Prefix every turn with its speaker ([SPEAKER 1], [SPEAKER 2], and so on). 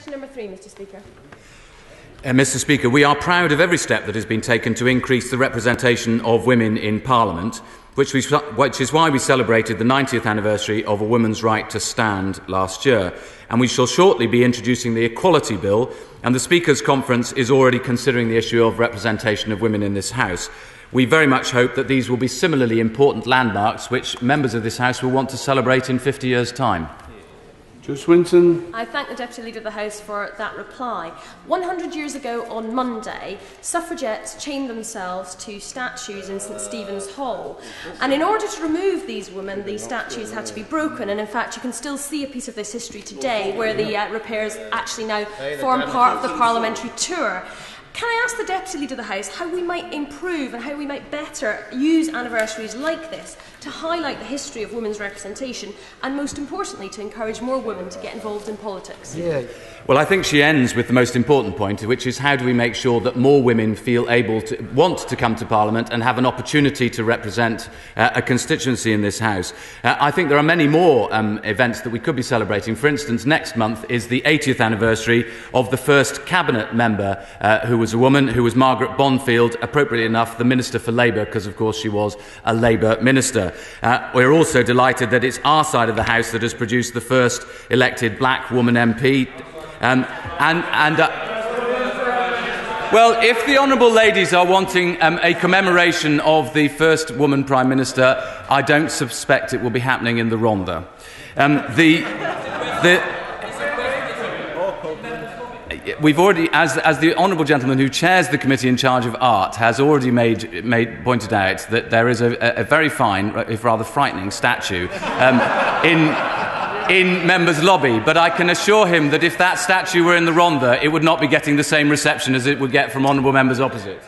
[SPEAKER 1] Question number 3, Mr Speaker.
[SPEAKER 2] Mr Speaker, we are proud of every step that has been taken to increase the representation of women in Parliament, which is why we celebrated the 90th anniversary of a woman's right to stand last year. And we shall shortly be introducing the Equality Bill, and the Speakers' Conference is already considering the issue of representation of women in this House. We very much hope that these will be similarly important landmarks which members of this House will want to celebrate in 50 years' time.
[SPEAKER 3] Swinson.
[SPEAKER 1] I thank the Deputy Leader of the House for that reply. 100 years ago on Monday, suffragettes chained themselves to statues in St Stephen's Hall. And in order to remove these women, the statues had to be broken. And in fact, you can still see a piece of this history today where the repairs actually now form part of the Parliamentary tour. Can I ask the Deputy Leader of the House how we might improve and how we might better use anniversaries like this to highlight the history of women's representation and, most importantly, to encourage more women to get involved in politics?
[SPEAKER 2] Well, I think she ends with the most important point, which is how do we make sure that more women feel able to want to come to Parliament and have an opportunity to represent a constituency in this House. I think there are many more events that we could be celebrating. For instance, next month is the 80th anniversary of the first Cabinet member who was a woman, who was Margaret Bonfield, appropriately enough the Minister for Labour, because of course she was a Labour minister. We're also delighted that it's our side of the House that has produced the first elected black woman MP. Well, if the honourable ladies are wanting a commemoration of the first woman Prime Minister, I don't suspect it will be happening in the Rhondda. We've already, as the honourable gentleman who chairs the committee in charge of art has already pointed out, that there is a very fine, if rather frightening, statue in members' lobby. But I can assure him that if that statue were in the Rhondda, it would not be getting the same reception as it would get from honourable members opposite.